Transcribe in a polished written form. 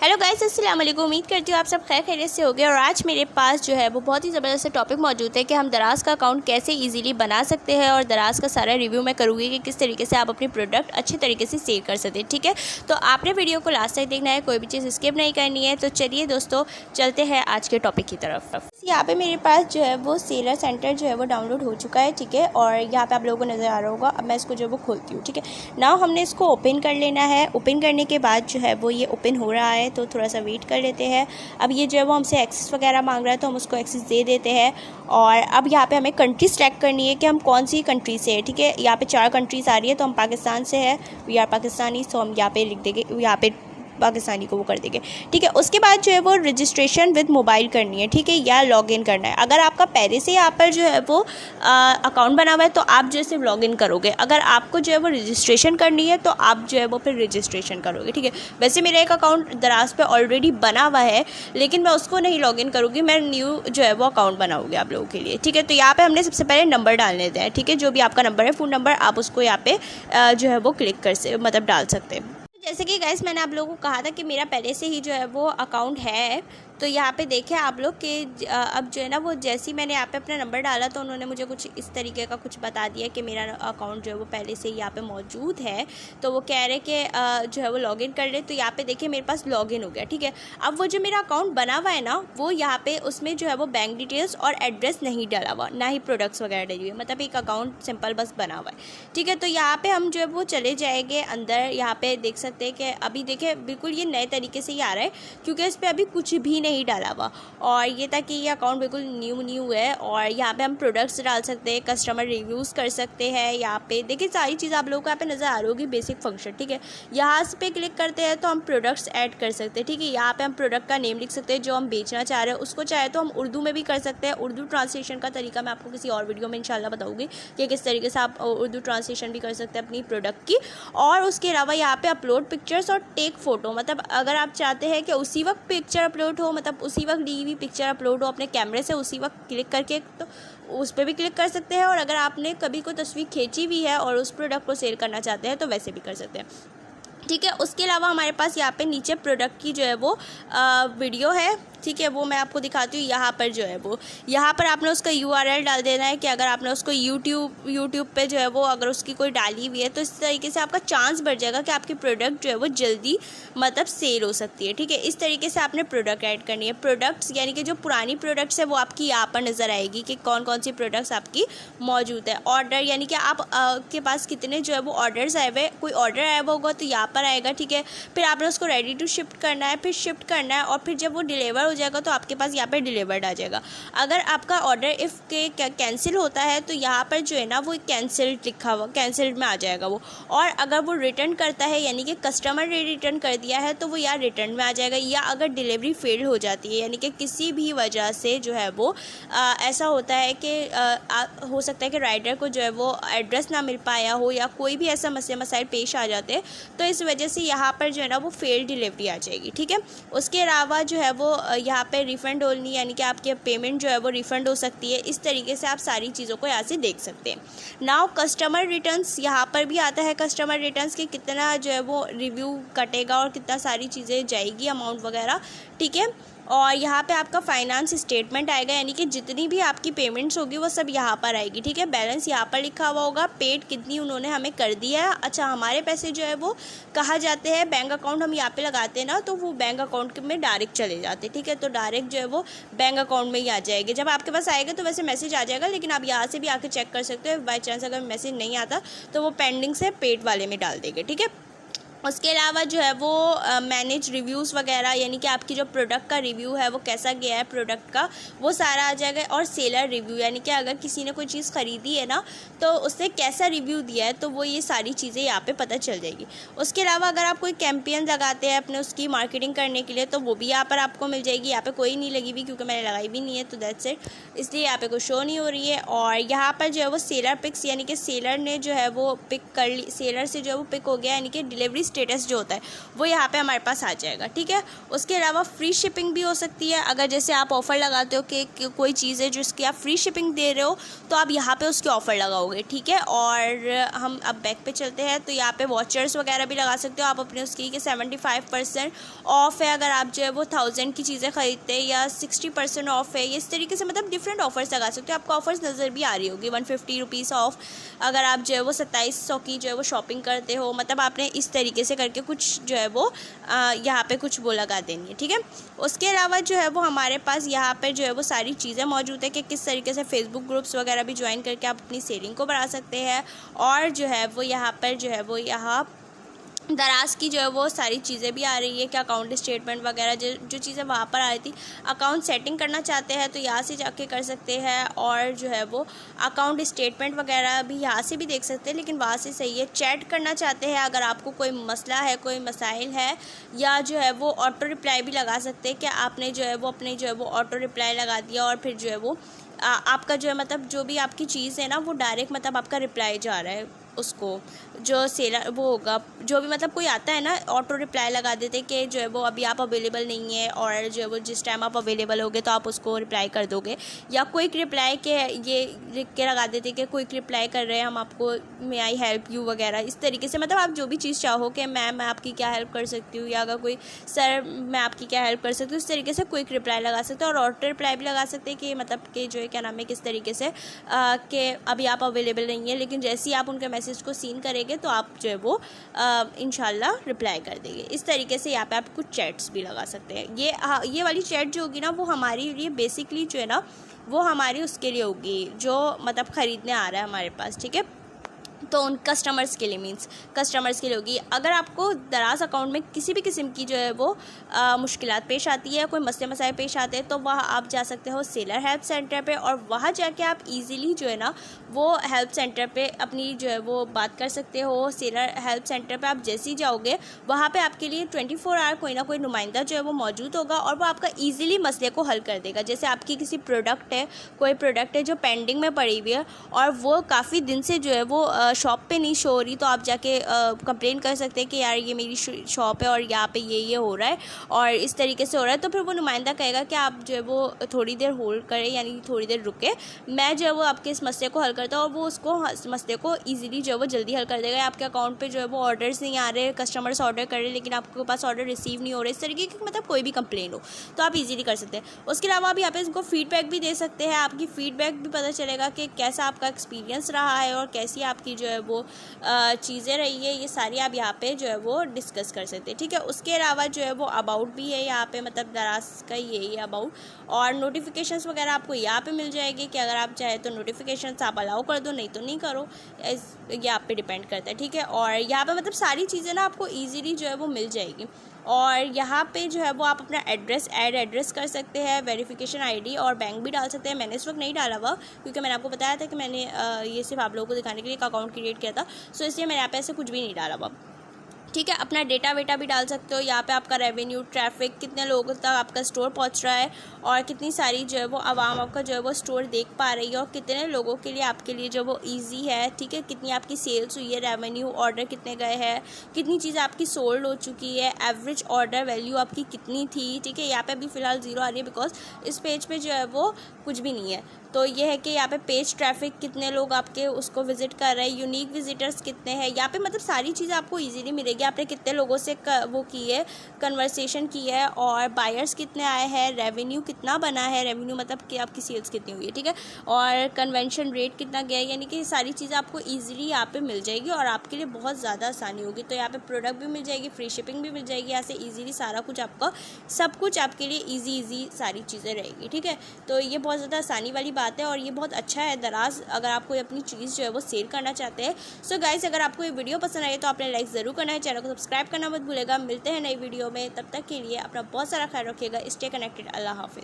Hello guys, अस्सलाम वालेकुम। उम्मीद करती हूँ आप सब खैर खैरियत से होंगे। और आज मेरे पास जो है वो बहुत ही ज़बरदस्त टॉपिक मौजूद है कि हम दराज का अकाउंट कैसे इजीली बना सकते हैं। और दराज का सारा रिव्यू मैं करूँगी कि किस तरीके से आप अपनी प्रोडक्ट अच्छे तरीके से सेल कर सकते हैं। ठीक है, तो आपने वीडियो को लास्ट तक देखना है, कोई भी चीज़ स्किप नहीं करनी है। तो चलिए दोस्तों, चलते हैं आज के टॉपिक की तरफ। यहाँ पे मेरे पास जो है वो सेलर सेंटर जो है वो डाउनलोड हो चुका है। ठीक है, और यहाँ पे आप लोगों को नज़र आ रहा होगा। अब मैं इसको जो है वो खोलती हूँ। ठीक है, नाउ हमने इसको ओपन कर लेना है। ओपन करने के बाद जो है वो ये ओपन हो रहा है, तो थोड़ा सा वेट कर लेते हैं। अब ये जो है वो हमसे एक्सेस वगैरह मांग रहा है, तो हम उसको एक्सेस दे देते हैं। और अब यहाँ पे हमें कंट्री सेलेक्ट करनी है कि हम कौन सी कंट्री से है। ठीक है, यहाँ पे 4 कंट्रीज़ आ रही है, तो हम पाकिस्तान से है, वी आर पाकिस्तानी, तो हम यहाँ पे लिख देंगे, यहाँ पे पाकिस्तानी को वो कर देंगे। ठीक है, उसके बाद जो है वो रजिस्ट्रेशन विद मोबाइल करनी है। ठीक है, या लॉगिन करना है। अगर आपका पहले से यहाँ पर जो है वो अकाउंट बना हुआ है, तो आप जो है सिर्फ लॉगिन करोगे। अगर आपको जो है वो रजिस्ट्रेशन करनी है, तो आप जो है वो फिर रजिस्ट्रेशन करोगे। ठीक है, वैसे मेरा एक अकाउंट दराज पे ऑलरेडी बना हुआ है, लेकिन मैं उसको नहीं लॉगिन करूँगी, मैं न्यू जो है वो अकाउंट बनाऊँगी आप लोगों के लिए। ठीक है, तो यहाँ पर हमने सबसे पहले नंबर डाल देते हैं। ठीक है, जो भी आपका नंबर है, फ़ोन नंबर, आप उसको यहाँ पे जो है वो क्लिक मतलब डाल सकते हैं। जैसे कि गाइस, मैंने आप लोगों को कहा था कि मेरा पहले से ही जो है वो अकाउंट है। तो यहाँ पे देखें आप लोग कि अब जो है ना वो जैसे ही मैंने यहाँ पे अपना नंबर डाला, तो उन्होंने मुझे कुछ इस तरीके का कुछ बता दिया कि मेरा अकाउंट जो है वो पहले से ही यहाँ पे मौजूद है। तो वो कह रहे कि जो है वो लॉगिन कर ले। तो यहाँ पे देखिए मेरे पास लॉगिन हो गया। ठीक है, अब वो जो मेरा अकाउंट बना हुआ है ना, वो यहाँ पे उसमें जो है वो बैंक डिटेल्स और एड्रेस नहीं डाला हुआ, ना ही प्रोडक्ट्स वगैरह डली हुई, मतलब एक अकाउंट सिंपल बस बना हुआ है। ठीक है, तो यहाँ पर हम जो है वो चले जाएंगे अंदर। यहाँ पर देख सकते हैं कि अभी देखिए बिल्कुल ये नए तरीके से ही आ रहा है, क्योंकि इस पर अभी कुछ भी नहीं डाला हुआ। और ये था कि ये अकाउंट बिल्कुल न्यू है। और यहाँ पे हम प्रोडक्ट्स डाल सकते हैं, कस्टमर रिव्यूज़ कर सकते हैं। यहाँ पे देखिए सारी चीज़ आप लोगों को यहाँ पे नज़र आ रही होगी, बेसिक फंक्शन। ठीक है, यहाँ पे क्लिक करते हैं तो हम प्रोडक्ट्स ऐड कर सकते हैं। ठीक है, यहाँ पे हम प्रोडक्ट का नेम लिख सकते हैं जो हम बेचना चाह रहे हैं, उसको चाहे तो हम उर्दू में भी कर सकते हैं। उर्दू ट्रांसलेशन का तरीका मैं आपको किसी और वीडियो में इंशाल्लाह बताऊँगी कि किस तरीके से आप उर्दू ट्रांसलेशन भी कर सकते हैं अपनी प्रोडक्ट की। और उसके अलावा यहाँ पे अपलोड पिक्चर्स और टेक फ़ोटो, मतलब अगर आप चाहते हैं कि उसी वक्त पिक्चर अपलोड हो, मतलब उसी वक्त ली हुई पिक्चर अपलोड हो अपने कैमरे से, उसी वक्त क्लिक करके, तो उस पर भी क्लिक कर सकते हैं। और अगर आपने कभी कोई तस्वीर खींची हुई है और उस प्रोडक्ट को सेल करना चाहते हैं, तो वैसे भी कर सकते हैं। ठीक है, उसके अलावा हमारे पास यहाँ पे नीचे प्रोडक्ट की जो है वो वीडियो है। ठीक है, वो मैं आपको दिखाती हूँ। यहाँ पर जो है वो यहाँ पर आपने उसका URL डाल देना है कि अगर आपने उसको यूट्यूब पे जो है वो अगर उसकी कोई डाली हुई है, तो इस तरीके से आपका चांस बढ़ जाएगा कि आपकी प्रोडक्ट जो है वो जल्दी मतलब सेल हो सकती है। ठीक है, इस तरीके से आपने प्रोडक्ट ऐड करनी है। प्रोडक्ट्स यानी कि जो पुरानी प्रोडक्ट्स है वो आपकी यहाँ पर नज़र आएगी कि कौन कौन सी प्रोडक्ट्स आपकी मौजूद है। ऑर्डर यानी कि आप के पास कितने जो है वो ऑर्डर्स आए हुए, कोई ऑर्डर आया हुआ होगा तो यहाँ पर आएगा। ठीक है, फिर आपने उसको रेडी टू शिफ्ट करना है, फिर शिफ्ट करना है, और फिर जब वो डिलीवर हो जाएगा तो आपके पास यहाँ पे डिलीवर्ड आ जाएगा। अगर आपका ऑर्डर इफ़ के कैंसिल होता है, तो यहाँ पर जो है ना वो कैंसिल्ड लिखा हुआ, कैंसिल्ड में आ जाएगा वो। और अगर वो रिटर्न करता है, यानी कि कस्टमर ने रिटर्न कर दिया है, तो वो यहाँ रिटर्न में आ जाएगा। या अगर डिलीवरी फेल हो जाती है, यानी कि किसी भी वजह से जो है वो ऐसा होता है कि हो सकता है कि राइडर को जो है वो एड्रेस ना मिल पाया हो, या कोई भी ऐसा मसाइल पेश आ जाते हैं, तो इस वजह से यहाँ पर जो है ना वो फेल डिलीवरी आ जाएगी। ठीक है, उसके अलावा जो है वो यहाँ पे रिफ़ंड होनी, यानी कि आपकी पेमेंट जो है वो रिफ़ंड हो सकती है। इस तरीके से आप सारी चीज़ों को यहाँ से देख सकते हैं। नाउ कस्टमर रिटर्न्स, यहाँ पर भी आता है कस्टमर रिटर्न्स कि कितना जो है वो रिव्यू कटेगा और कितना सारी चीज़ें जाएगी, अमाउंट वगैरह। ठीक है, और यहाँ पे आपका फाइनेंस स्टेटमेंट आएगा, यानी कि जितनी भी आपकी पेमेंट्स होगी वो सब यहाँ पर आएगी। ठीक है, बैलेंस यहाँ पर लिखा हुआ होगा, पेड कितनी उन्होंने हमें कर दिया है। अच्छा, हमारे पैसे जो है वो कहाँ जाते हैं, बैंक अकाउंट हम यहाँ पे लगाते हैं ना, तो वो बैंक अकाउंट में डायरेक्ट चले जाते हैं। ठीक है, तो डायरेक्ट जो है वो बैंक अकाउंट में ही आ जाएगी। जब आपके पास आएगा तो वैसे मैसेज आ जाएगा, लेकिन आप यहाँ से भी आके चेक कर सकते हो। बाई चांस अगर मैसेज नहीं आता तो वो पेंडिंग से पेड वाले में डाल देंगे। ठीक है, उसके अलावा जो है वो मैनेज रिव्यूज़ वगैरह, यानी कि आपकी जो प्रोडक्ट का रिव्यू है वो कैसा गया है प्रोडक्ट का, वो सारा आ जाएगा। और सेलर रिव्यू, यानी कि अगर किसी ने कोई चीज़ ख़रीदी है ना, तो उसने कैसा रिव्यू दिया है, तो वो ये सारी चीज़ें यहाँ पे पता चल जाएगी। उसके अलावा अगर आप कोई कैंपेन लगाते हैं अपने उसकी मार्केटिंग करने के लिए, तो वो भी यहाँ पर आपको मिल जाएगी। यहाँ पर कोई नहीं लगी हुई, क्योंकि मैंने लगाई भी नहीं है, तो दैट्स इट, इसलिए यहाँ पर कोई शो नहीं हो रही है। और यहाँ पर जो है वो सेलर पिक्स, यानी कि सेलर ने जो है वो पिक कर ली, सेलर से जो है वो पिक हो गया, यानी कि डिलीवरी स्टेटस जो होता है वो यहाँ पे हमारे पास आ जाएगा, ठीक है। उसके अलावा फ्री शिपिंग भी हो सकती है। अगर जैसे आप ऑफ़र लगाते हो कि कोई चीज़ है जिसकी आप फ्री शिपिंग दे रहे हो तो आप यहाँ पे उसके ऑफ़र लगाओगे, ठीक है। और हम अब बैक पे चलते हैं तो यहाँ पे वॉचर्स वगैरह भी लगा सकते हो आप अपने उसकी कि 75% ऑफ़ है अगर आप जो है वो 1000 की चीज़ें खरीदते हैं, या 60% ऑफ़ है। इस तरीके से मतलब डिफरेंट ऑफर्स लगा सकते हो। आपको ऑफर्स नज़र भी आ रही होगी 150 रुपीज़ ऑफ अगर आप जो है वो 2700 की जो है वो शॉपिंग करते हो। मतलब आपने इस तरीके से करके कुछ जो है वो यहाँ पे कुछ वो लगा देनी है, ठीक है। उसके अलावा जो है वो हमारे पास यहाँ पर जो है वो सारी चीज़ें मौजूद है कि किस तरीके से फेसबुक ग्रुप्स वगैरह भी ज्वाइन करके आप अपनी सेलिंग को बढ़ा सकते हैं। और जो है वो यहाँ पर जो है वो यहाँ दराज की जो है वो सारी चीज़ें भी आ रही है कि अकाउंट स्टेटमेंट वगैरह जो चीज़ें वहाँ पर आ रही थी। अकाउंट सेटिंग करना चाहते हैं तो यहाँ से जाके कर सकते हैं, और जो है वो अकाउंट स्टेटमेंट वगैरह भी यहाँ से भी देख सकते हैं, लेकिन वहाँ से सही है। चैट करना चाहते हैं अगर आपको कोई मसला है, कोई मसाइल है, या जो है वो ऑटो रिप्लाई भी लगा सकते हैं कि आपने जो है वो अपने जो है वो ऑटो रिप्लाई लगा दिया और फिर जो है वो आपका जो है मतलब जो भी आपकी चीज़ है ना वो डायरेक्ट मतलब आपका रिप्लाई जा रहा है उसको जो सेलर वो होगा, जो भी मतलब कोई आता है ना ऑटो रिप्लाई लगा देते कि जो है वो अभी आप अवेलेबल नहीं है, और जो है वो जिस टाइम आप अवेलेबल होगे तो आप उसको रिप्लाई कर दोगे। या क्विक रिप्लाई के ये लिख के लगा देते कि क्विक रिप्लाई कर रहे हैं हम आपको, मे आई हेल्प यू वगैरह। इस तरीके से मतलब आप जो भी चीज़ चाहो कि मैम मैं आपकी क्या हेल्प कर सकती हूँ, या अगर कोई सर मैं आपकी क्या हेल्प कर सकती हूँ, इस तरीके से क्विक रिप्लाई लगा सकते हैं। और ऑटो रिप्लाई भी लगा सकते हैं कि मतलब कि जो है क्या नाम है किस तरीके से कि अभी आप अवेलेबल नहीं है, लेकिन जैसे ही आप उनके मैसेज को सीन करेंगे तो आप जो है वो इंशाल्लाह रिप्लाई कर देंगे। इस तरीके से यहाँ पे आप कुछ चैट्स भी लगा सकते हैं। ये वाली चैट जो होगी ना वो हमारे लिए बेसिकली जो है ना वो हमारी उसके लिए होगी जो मतलब ख़रीदने आ रहा है हमारे पास, ठीक है। तो उन कस्टमर्स के लिए मीन्स कस्टमर्स के लिए होगी। अगर आपको दराज अकाउंट में किसी भी किस्म की जो है वो मुश्किलात पेश आती है, कोई मसले मसाइल पेश आते हैं, तो वहाँ आप जा सकते हो सेलर हेल्प सेंटर पे, और वहाँ जाके आप इजीली जो है ना वो हेल्प सेंटर पे अपनी जो है वो बात कर सकते हो। सेलर हेल्प सेंटर पे आप जैसे ही जाओगे वहाँ पे आपके लिए 24 आवर कोई ना कोई नुमाइंदा जो है वो मौजूद होगा, और वो आपका ईजिली मसले को हल कर देगा। जैसे आपकी किसी प्रोडक्ट है, कोई प्रोडक्ट है जो पेंडिंग में पड़ी हुई है और वो काफ़ी दिन से जो है वो शॉप पे नहीं शो हो रही, तो आप जाके कंप्लेन कर सकते हैं कि यार ये मेरी शॉप है और यहाँ पे ये हो रहा है और इस तरीके से हो रहा है। तो फिर वो नुमाइंदा कहेगा कि आप जो है वो थोड़ी देर होल्ड करें, यानी थोड़ी देर रुके, मैं जो है वो आपके इस मसले को हल करता हूँ, और वो उसको मसले को ईजिली जो है वो जल्दी हल कर देगा। आपके अकाउंट पर जो है वो ऑर्डर्स नहीं आ रहे, कस्टमर्स ऑर्डर कर रहे हैं लेकिन आपके पास ऑर्डर रिसीव नहीं हो रहे, इस तरीके की मतलब कोई भी कंप्लेन हो तो आप ईजिली कर सकते हैं। उसके अलावा आप यहाँ पे इसको फीडबैक भी दे सकते हैं। आपकी फ़ीडबैक भी पता चलेगा कि कैसा आपका एक्सपीरियंस रहा है और कैसी आपकी जो है वो चीज़ें रही है, ये सारी आप यहाँ पे जो है वो डिस्कस कर सकते हैं, ठीक है। उसके अलावा जो है वो अबाउट भी है यहाँ पे, मतलब दराज का ये अबाउट, और नोटिफिकेशंस वगैरह आपको यहाँ पे मिल जाएगी कि अगर आप चाहे तो नोटिफिकेशंस आप अलाउ कर दो, नहीं तो नहीं करो, ये आप पे डिपेंड करता है, ठीक है। और यहाँ पे मतलब सारी चीज़ें ना आपको ईजीली जो है वो मिल जाएगी। और यहाँ पे जो है वो आप अपना एड्रेस कर सकते हैं, वेरिफिकेशन आईडी और बैंक भी डाल सकते हैं। मैंने इस वक्त नहीं डाला हुआ क्योंकि मैंने आपको बताया था कि मैंने ये सिर्फ आप लोगों को दिखाने के लिए एक अकाउंट क्रिएट किया था, सो इसलिए मैंने यहाँ पे ऐसे कुछ भी नहीं डाला हुआ, ठीक है। अपना डेटा वेटा भी डाल सकते हो। यहाँ पे आपका रेवेन्यू, ट्रैफिक, कितने लोगों तक आपका स्टोर पहुँच रहा है और कितनी सारी जो है वो आवाम आपका जो है वो स्टोर देख पा रही है और कितने लोगों के लिए आपके लिए जो वो इजी है, ठीक है। कितनी आपकी सेल्स हुई है, रेवेन्यू, ऑर्डर कितने गए हैं, कितनी चीज़ आपकी सोल्ड हो चुकी है, एवरेज ऑर्डर वैल्यू आपकी कितनी थी, ठीक है। यहाँ पे अभी फ़िलहाल 0 आ रही है बिकॉज इस पेज पे जो है वो कुछ भी नहीं है। तो ये है कि यहाँ पे पेज ट्रैफिक कितने लोग आपके उसको विजिट कर रहे हैं, यूनिक विजिटर्स कितने हैं, यहाँ पे मतलब सारी चीज़ें आपको इजीली मिलेगी। आपने कितने लोगों से वो की है, कन्वर्सेशन की है, और बायर्स कितने आए हैं, रेवेन्यू कितना बना है, रेवेन्यू मतलब कि आपकी सेल्स कितनी हुई है, ठीक है, और कन्वेंशन रेट कितना गया है, यानी कि सारी चीज़ें आपको ईजिली यहाँ पे मिल जाएगी और आपके लिए बहुत ज़्यादा आसानी होगी। तो यहाँ पे प्रोडक्ट भी मिल जाएगी, फ्री शिपिंग भी मिल जाएगी, यहाँ से ईजिली सारा कुछ आपका सब कुछ आपके लिए ईजी सारी चीज़ें रहेगी, ठीक है। तो ये बहुत ज़्यादा आसानी वाली बात है और ये बहुत अच्छा है दराज, अगर आप कोई अपनी चीज़ जो है वो सेल करना चाहते हैं। सो गाइस, अगर आपको ये वीडियो पसंद आए तो आपने लाइक ज़रूर करना है, चैनल को सब्सक्राइब करना मत भूलेगा। मिलते हैं नई वीडियो में, तब तक के लिए अपना बहुत सारा ख्याल रखिएगा। Stay connected. अल्लाह हाफिज़।